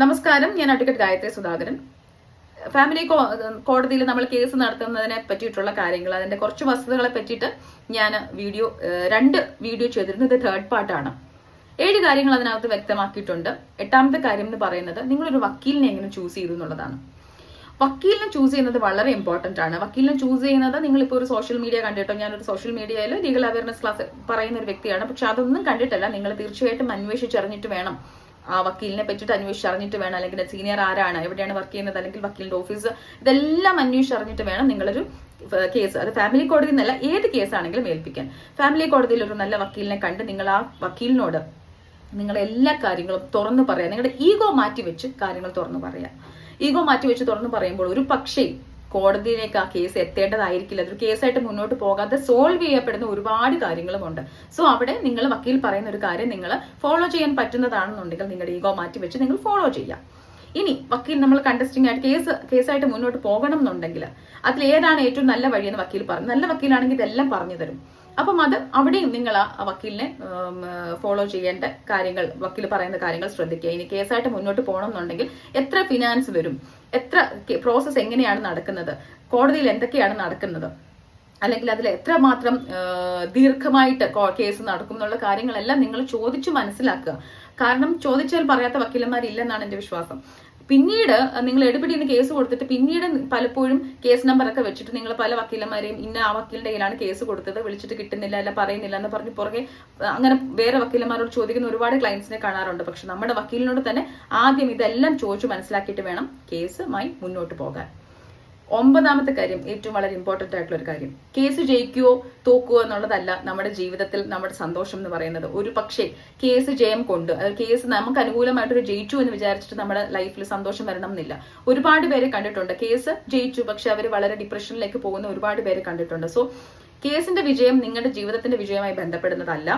നമസ്കാരം, ഞാൻ advocate Gayathri Sudhakaran. Family കോടതിയിൽ നമ്മൾ കേസ് നടത്തുന്നതിനെ പറ്റിയിട്ടുള്ള കാര്യങ്ങൾ, അതിന്റെ കുറച്ച് വസ്തുതകളെ പറ്റിയിട്ട് ഞാൻ രണ്ട് വീഡിയോ ചെയ്തിരുന്നു. ഇത് തേർഡ് പാർട്ടാണ്. 7 കാര്യങ്ങൾ അതിനകത്ത് വ്യക്തമാക്കിയിട്ടുണ്ട്. 8ാമത്തെ കാര്യം എന്ന് പറയുന്നത് നിങ്ങളൊരു വക്കീലിനെ എങ്ങനെ ചൂസ് ചെയ്തു എന്നുള്ളതാണ്. വക്കീലിനെ ചൂസ് ചെയ്യുന്നത് വളരെ ഇമ്പോർട്ടന്റ് ആണ്. വക്കീലിനെ ചൂസ് ചെയ്യുന്നത് നിങ്ങളിപ്പോൾ ഒരു സോഷ്യൽ മീഡിയ കണ്ടിട്ടോ, ഞാനൊരു സോഷ്യൽ മീഡിയയിൽ ലീഗൽ അവയർനെസ് ക്ലാസ് പറയുന്ന ഒരു വ്യക്തിയാണ്. പക്ഷെ അതൊന്നും കണ്ടിട്ടല്ല. നിങ്ങൾ തീർച്ചയായിട്ടും അന്വേഷിച്ചറിഞ്ഞിട്ട് വേണം, ആ വക്കീലിനെ പറ്റിയിട്ട് അന്വേഷിച്ചറിഞ്ഞിട്ട് വേണം, അല്ലെങ്കിൽ സീനിയർ ആരാണ്, എവിടെയാണ് വർക്ക് ചെയ്യുന്നത്, അല്ലെങ്കിൽ വക്കീലിന്റെ ഓഫീസ്, ഇതെല്ലാം അന്വേഷിച്ചറിഞ്ഞിട്ട് വേണം നിങ്ങളൊരു കേസ്, അത് ഫാമിലി കോടതി എന്നല്ല, ഏത് കേസാണെങ്കിലും ഏൽപ്പിക്കാൻ. ഫാമിലി കോടതിയിൽ ഒരു നല്ല വക്കീലിനെ കണ്ട് നിങ്ങൾ ആ വക്കീലിനോട് നിങ്ങളെ എല്ലാ കാര്യങ്ങളും തുറന്നു പറയാം. നിങ്ങളുടെ ഈഗോ മാറ്റി വെച്ച് കാര്യങ്ങൾ തുറന്നു പറയാം. ഈഗോ മാറ്റി വെച്ച് തുറന്നു പറയുമ്പോൾ ഒരു പക്ഷേ കോടതിയിലേക്ക് ആ കേസ് എത്തേണ്ടതായിരിക്കില്ല. അതൊരു കേസായിട്ട് മുന്നോട്ട് പോകാതെ സോൾവ് ചെയ്യപ്പെടുന്ന ഒരുപാട് കാര്യങ്ങളുമുണ്ട്. സോ അവിടെ നിങ്ങൾ വക്കീൽ പറയുന്ന ഒരു കാര്യം നിങ്ങൾ ഫോളോ ചെയ്യാൻ പറ്റുന്നതാണെന്നുണ്ടെങ്കിൽ നിങ്ങളുടെ ഈഗോ മാറ്റി വെച്ച് നിങ്ങൾ ഫോളോ ചെയ്യാം. ഇനി വക്കീൽ നമ്മൾ കണ്ടസ്റ്റിംഗ് ആയിട്ട് കേസായിട്ട് മുന്നോട്ട് പോകണം എന്നുണ്ടെങ്കിൽ അതിൽ ഏതാണ് ഏറ്റവും നല്ല വഴിയെന്ന് വക്കീൽ പറഞ്ഞു. നല്ല വക്കീലാണെങ്കിൽ ഇതെല്ലാം പറഞ്ഞു തരും. അപ്പം അവിടെയും നിങ്ങൾ ആ വക്കീലിനെ ഫോളോ ചെയ്യേണ്ട കാര്യങ്ങൾ, വക്കീൽ പറയുന്ന കാര്യങ്ങൾ ശ്രദ്ധിക്കുക. ഇനി കേസായിട്ട് മുന്നോട്ട് പോകണം എന്നുണ്ടെങ്കിൽ എത്ര ഫിനാൻസ് വരും, എത്ര പ്രോസസ്സ് എങ്ങനെയാണ് നടക്കുന്നത്, കോടതിയിൽ എന്തൊക്കെയാണ് നടക്കുന്നത്, അല്ലെങ്കിൽ അതിൽ എത്രമാത്രം ദീർഘമായിട്ട് കേസ് നടക്കും എന്നുള്ള കാര്യങ്ങളെല്ലാം നിങ്ങൾ ചോദിച്ചു മനസ്സിലാക്കുക. കാരണം ചോദിച്ചാൽ പറയാത്ത വക്കീലന്മാരില്ലെന്നാണ് എന്റെ വിശ്വാസം. പിന്നീട് നിങ്ങൾ എടുപിടിന്ന് കേസ് കൊടുത്തിട്ട് പിന്നീട് പലപ്പോഴും കേസ് നമ്പറൊക്കെ വെച്ചിട്ട് നിങ്ങൾ പല വക്കീലന്മാരെയും ആ വക്കീലിന്റെ കയ്യിലാണ് കേസ് കൊടുത്തത്, വിളിച്ചിട്ട് കിട്ടുന്നില്ല, അല്ല പറയുന്നില്ല എന്ന് പറഞ്ഞ് പുറകെ അങ്ങനെ വേറെ വക്കീലന്മാരോട് ചോദിക്കുന്ന ഒരുപാട് ക്ലയൻസിനെ കാണാറുണ്ട്. പക്ഷെ നമ്മുടെ വക്കീലിനോട് തന്നെ ആദ്യം ഇതെല്ലാം ചോദിച്ചു മനസ്സിലാക്കിയിട്ട് വേണം കേസുമായി മുന്നോട്ട് പോകാൻ. 9ാമത്തെ കാര്യം, ഏറ്റവും വളരെ ഇമ്പോർട്ടന്റ് ആയിട്ടുള്ള ഒരു കാര്യം, കേസ് ജയിക്കുവോ തോക്കുവോ എന്നുള്ളതല്ല നമ്മുടെ ജീവിതത്തിൽ നമ്മുടെ സന്തോഷം എന്ന് പറയുന്നത്. ഒരു പക്ഷേ കേസ് ജയം കൊണ്ട്, കേസ് നമുക്ക് അനുകൂലമായിട്ടൊരു ജയിച്ചു എന്ന് വിചാരിച്ചിട്ട് നമ്മുടെ ലൈഫിൽ സന്തോഷം വരണം എന്നില്ല. ഒരുപാട് പേരെ കണ്ടിട്ടുണ്ട്, കേസ് ജയിച്ചു പക്ഷെ അവർ വളരെ ഡിപ്രഷനിലേക്ക് പോകുന്ന ഒരുപാട് പേരെ കണ്ടിട്ടുണ്ട്. സോ കേസിന്റെ വിജയം നിങ്ങളുടെ ജീവിതത്തിന്റെ വിജയമായി ബന്ധപ്പെടുന്നതല്ല.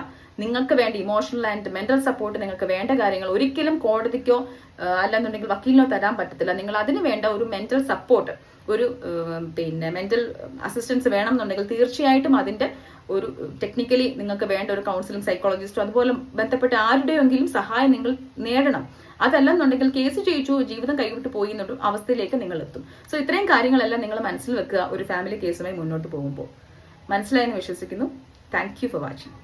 നിങ്ങൾക്ക് വേണ്ട ഇമോഷണൽ ആൻഡ് മെന്റൽ സപ്പോർട്ട്, നിങ്ങൾക്ക് വേണ്ട കാര്യങ്ങൾ ഒരിക്കലും കോടതിക്കോ അല്ലെന്നുണ്ടെങ്കിൽ വക്കീലിനോ തരാൻ പറ്റത്തില്ല. നിങ്ങൾ അതിന് വേണ്ട ഒരു മെന്റൽ സപ്പോർട്ട്, ഒരു മെന്റൽ അസിസ്റ്റൻസ് വേണം എന്നുണ്ടെങ്കിൽ തീർച്ചയായിട്ടും അതിന്റെ ഒരു ടെക്നിക്കലി നിങ്ങൾക്ക് വേണ്ട ഒരു കൗൺസിലിംഗ് സൈക്കോളജിസ്റ്റോ അതുപോലെ ബന്ധപ്പെട്ട ആരുടെയെങ്കിലും സഹായം നിങ്ങൾ നേടണം. അതല്ലെന്നുണ്ടെങ്കിൽ കേസ് ജയിച്ചു ജീവിതം കൈവിട്ട് പോയി എന്നൊരു അവസ്ഥയിലേക്ക് നിങ്ങൾ എത്തും. സോ ഇത്രയും കാര്യങ്ങളെല്ലാം നിങ്ങൾ മനസ്സിൽ വെക്കുക ഒരു ഫാമിലി കേസുമായി മുന്നോട്ട് പോകുമ്പോൾ. മനസ്സിലായെന്ന് വിശ്വസിക്കുന്നു. Thank you for watching.